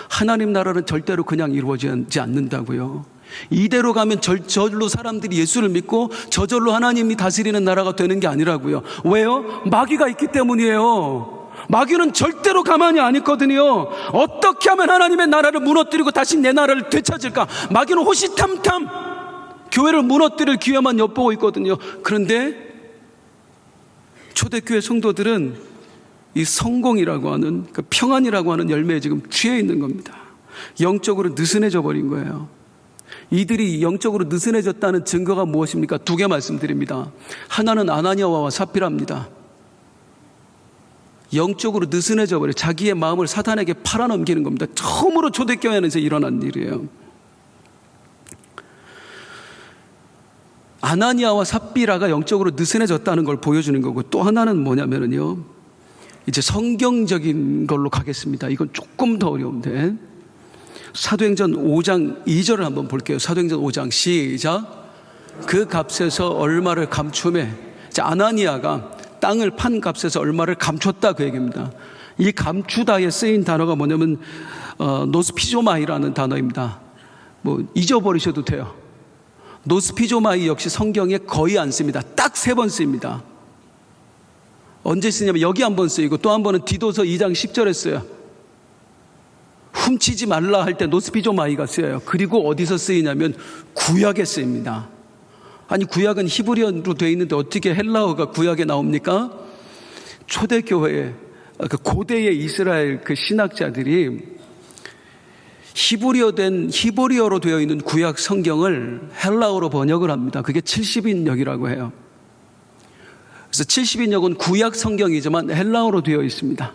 하나님 나라는 절대로 그냥 이루어지지 않는다고요. 이대로 가면 저절로 사람들이 예수를 믿고 저절로 하나님이 다스리는 나라가 되는 게 아니라고요. 왜요? 마귀가 있기 때문이에요. 마귀는 절대로 가만히 안 있거든요. 어떻게 하면 하나님의 나라를 무너뜨리고 다시 내 나라를 되찾을까? 마귀는 호시탐탐 교회를 무너뜨릴 기회만 엿보고 있거든요. 그런데 초대교회 성도들은 이 성공이라고 하는, 그 평안이라고 하는 열매에 지금 취해 있는 겁니다. 영적으로 느슨해져 버린 거예요. 이들이 영적으로 느슨해졌다는 증거가 무엇입니까? 두 개 말씀드립니다. 하나는 아나니아와 삽비라입니다. 영적으로 느슨해져 버려 자기의 마음을 사단에게 팔아넘기는 겁니다. 처음으로 초대교회 안에서 일어난 일이에요. 아나니아와 삽비라가 영적으로 느슨해졌다는 걸 보여주는 거고, 또 하나는 뭐냐면요, 이제 성경적인 걸로 가겠습니다. 이건 조금 더 어려운데, 사도행전 5장 2절을 한번 볼게요. 사도행전 5장 시작. 그 값에서 얼마를 감추매. 아나니아가 땅을 판 값에서 얼마를 감췄다, 그 얘기입니다. 이 감추다에 쓰인 단어가 뭐냐면 노스피조마이라는 단어입니다. 뭐 잊어버리셔도 돼요. 노스피조마이 역시 성경에 거의 안 씁니다. 딱 3번 쓰입니다. 언제 쓰냐면 여기 한 번 쓰이고, 또 한 번은 디도서 2장 10절에 써요. 훔치지 말라 할 때 노스피조마이가 쓰여요. 그리고 어디서 쓰이냐면 구약에 쓰입니다. 아니, 구약은 히브리어로 되어 있는데 어떻게 헬라어가 구약에 나옵니까? 초대교회에, 그 고대의 이스라엘 그 신학자들이 히브리어로 되어 있는 구약 성경을 헬라어로 번역을 합니다. 그게 70인역이라고 해요. 그래서 70인역은 구약 성경이지만 헬라어로 되어 있습니다.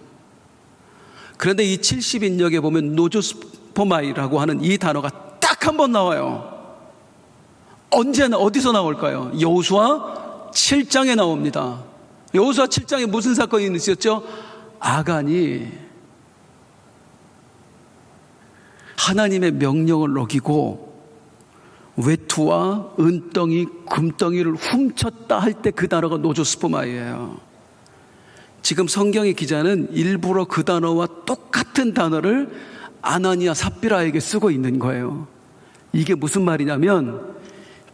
그런데 이 70인역에 보면 노조스포마이라고 하는 이 단어가 딱 한 번 나와요. 언제나 어디서 나올까요? 여호수아 7장에 나옵니다. 여호수아 7장에 무슨 사건이 있었죠? 아간이 하나님의 명령을 어기고 외투와 은덩이, 금덩이를 훔쳤다 할 때 그 단어가 노조스포마이예요. 지금 성경의 기자는 일부러 그 단어와 똑같은 단어를 아나니아 삽비라에게 쓰고 있는 거예요. 이게 무슨 말이냐면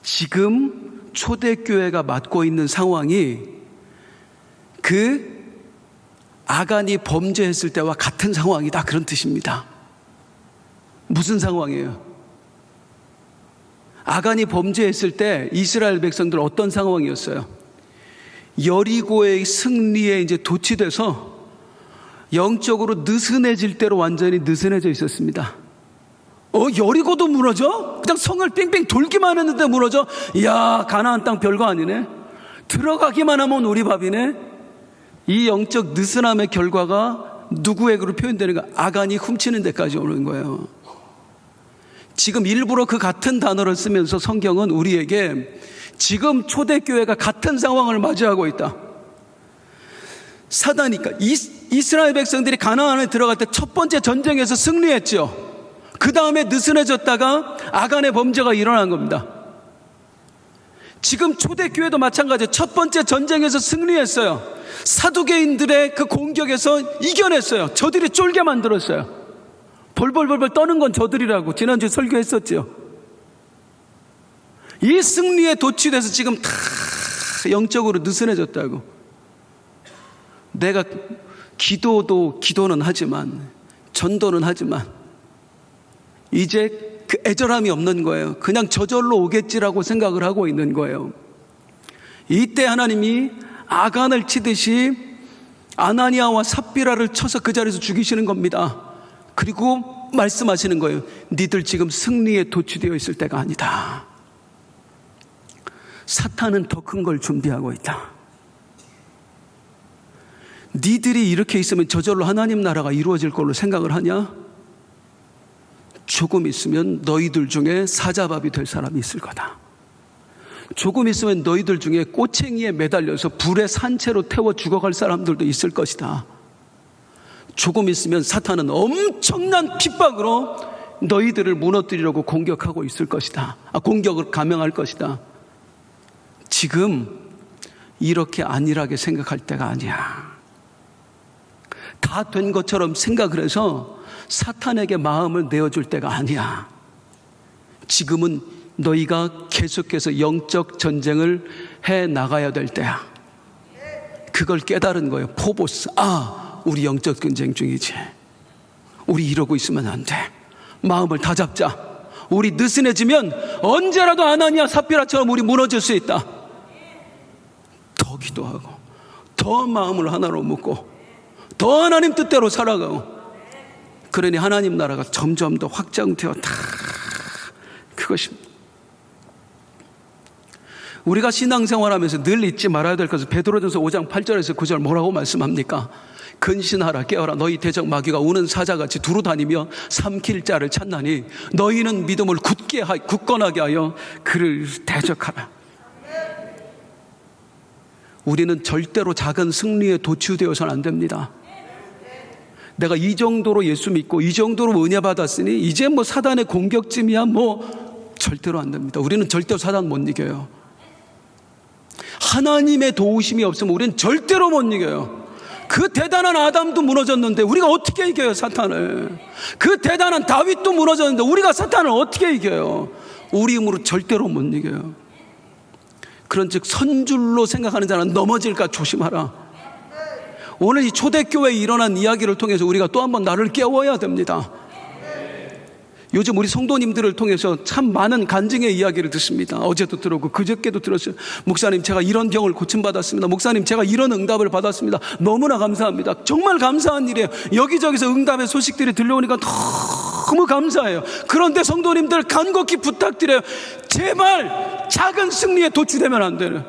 지금 초대교회가 맡고 있는 상황이 그 아간이 범죄했을 때와 같은 상황이다, 그런 뜻입니다. 무슨 상황이에요? 아간이 범죄했을 때 이스라엘 백성들은 어떤 상황이었어요? 여리고의 승리에 이제 도취돼서 영적으로 느슨해질 대로 완전히 느슨해져 있었습니다. 여리고도 무너져? 그냥 성을 뺑뺑 돌기만 했는데 무너져? 이야, 가나안 땅 별거 아니네. 들어가기만 하면 우리 밥이네. 이 영적 느슨함의 결과가 누구에게로 표현되는가? 아간이 훔치는 데까지 오는 거예요. 지금 일부러 그 같은 단어를 쓰면서 성경은 우리에게 지금 초대교회가 같은 상황을 맞이하고 있다. 사단이니까 이스라엘 백성들이 가나안에 들어갈 때 첫 번째 전쟁에서 승리했죠. 그 다음에 느슨해졌다가 아간의 범죄가 일어난 겁니다. 지금 초대교회도 마찬가지예요. 첫 번째 전쟁에서 승리했어요. 사두개인들의 그 공격에서 이겨냈어요. 저들이 쫄게 만들었어요. 벌벌벌벌 떠는 건 저들이라고 지난주에 설교했었죠. 이 승리에 도취돼서 지금 다 영적으로 느슨해졌다고. 내가 기도는 하지만, 전도는 하지만 이제 그 애절함이 없는 거예요. 그냥 저절로 오겠지라고 생각을 하고 있는 거예요. 이때 하나님이 아간을 치듯이 아나니아와 삽비라를 쳐서 그 자리에서 죽이시는 겁니다. 그리고 말씀하시는 거예요. 니들 지금 승리에 도취되어 있을 때가 아니다. 사탄은 더 큰 걸 준비하고 있다. 니들이 이렇게 있으면 저절로 하나님 나라가 이루어질 걸로 생각을 하냐? 조금 있으면 너희들 중에 사자밥이 될 사람이 있을 거다. 조금 있으면 너희들 중에 꼬챙이에 매달려서 불에 산채로 태워 죽어갈 사람들도 있을 것이다. 조금 있으면 사탄은 엄청난 핍박으로 너희들을 무너뜨리려고 공격하고 있을 것이다. 공격을 감행할 것이다. 지금 이렇게 안일하게 생각할 때가 아니야. 다 된 것처럼 생각을 해서 사탄에게 마음을 내어줄 때가 아니야. 지금은 너희가 계속해서 영적 전쟁을 해 나가야 될 때야. 그걸 깨달은 거예요. 포보스. 우리 영적 전쟁 중이지. 우리 이러고 있으면 안 돼. 마음을 다 잡자. 우리 느슨해지면 언제라도 아나니아 삽비라처럼 우리 무너질 수 있다. 더 기도하고, 더 마음을 하나로 묶고, 더 하나님 뜻대로 살아가고, 그러니 하나님 나라가 점점 더 확장되어 다 그것입니다. 우리가 신앙생활하면서 늘 잊지 말아야 될 것은 베드로전서 5장 8절에서 9절 뭐라고 말씀합니까? 근신하라, 깨어라. 너희 대적 마귀가 우는 사자같이 두루 다니며 삼킬 자를 찾나니 너희는 믿음을 굳건하게 하여 그를 대적하라. 우리는 절대로 작은 승리에 도취되어서는 안 됩니다. 내가 이 정도로 예수 믿고 이 정도로 은혜 받았으니 이제 뭐 사단의 공격쯤이야 뭐 절대로 안 됩니다. 우리는 절대로 사단 못 이겨요. 하나님의 도우심이 없으면 우리는 절대로 못 이겨요. 그 대단한 아담도 무너졌는데 우리가 어떻게 이겨요, 사탄을? 그 대단한 다윗도 무너졌는데 우리가 사탄을 어떻게 이겨요? 우리 힘으로 절대로 못 이겨요. 그런즉 선줄로 생각하는 자는 넘어질까 조심하라. 오늘 이 초대교회에 일어난 이야기를 통해서 우리가 또 한번 나를 깨워야 됩니다. 요즘 우리 성도님들을 통해서 참 많은 간증의 이야기를 듣습니다. 어제도 들었고 그저께도 들었어요. 목사님, 제가 이런 병을 고침받았습니다. 목사님, 제가 이런 응답을 받았습니다. 너무나 감사합니다. 정말 감사한 일이에요. 여기저기서 응답의 소식들이 들려오니까 너무 감사해요. 그런데 성도님들 간곡히 부탁드려요. 제발 작은 승리에 도취되면 안 되는,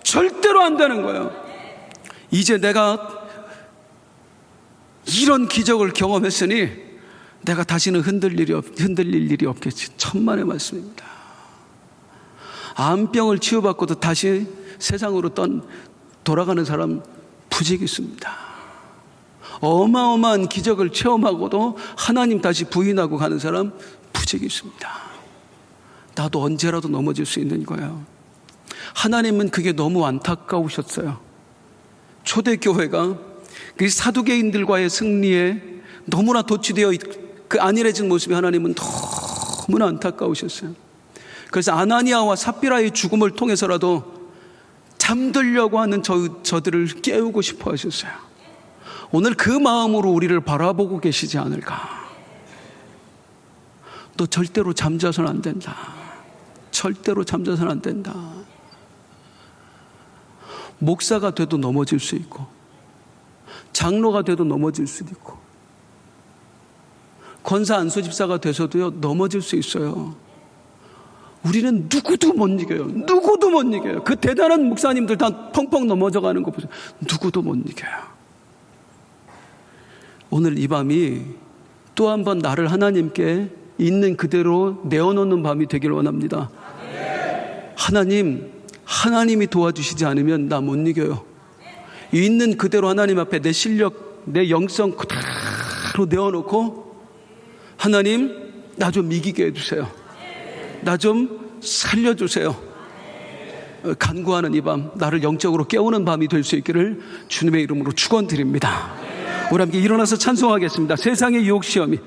절대로 안 되는 거예요. 이제 내가 이런 기적을 경험했으니 내가 다시는 흔들릴 일이 없겠지. 천만의 말씀입니다. 암병을 치유받고도 다시 세상으로 돌아가는 사람 부지기 있습니다. 어마어마한 기적을 체험하고도 하나님 다시 부인하고 가는 사람 부지기 있습니다. 나도 언제라도 넘어질 수 있는 거예요. 하나님은 그게 너무 안타까우셨어요. 초대교회가 그 사두개인들과의 승리에 너무나 도취되어 그 안일해진 모습이 하나님은 너무나 안타까우셨어요. 그래서 아나니아와 삽비라의 죽음을 통해서라도 잠들려고 하는 저들을 깨우고 싶어 하셨어요. 오늘 그 마음으로 우리를 바라보고 계시지 않을까. 너 절대로 잠자서는 안 된다. 절대로 잠자서는 안 된다. 목사가 돼도 넘어질 수 있고, 장로가 돼도 넘어질 수도 있고, 권사 안수집사가 돼서도요 넘어질 수 있어요. 우리는 누구도 못 이겨요. 누구도 못 이겨요. 그 대단한 목사님들 다 펑펑 넘어져가는 거 보세요. 누구도 못 이겨요. 오늘 이 밤이 또 한 번 나를 하나님께 있는 그대로 내어놓는 밤이 되길 원합니다. 하나님이 도와주시지 않으면 나 못 이겨요. 있는 그대로 하나님 앞에 내 실력, 내 영성 그대로 내어놓고, 하나님, 나 좀 이기게 해주세요. 나 좀 살려주세요. 간구하는 이 밤, 나를 영적으로 깨우는 밤이 될 수 있기를 주님의 이름으로 축원드립니다. 우리 함께 일어나서 찬송하겠습니다. 세상의 유혹 시험이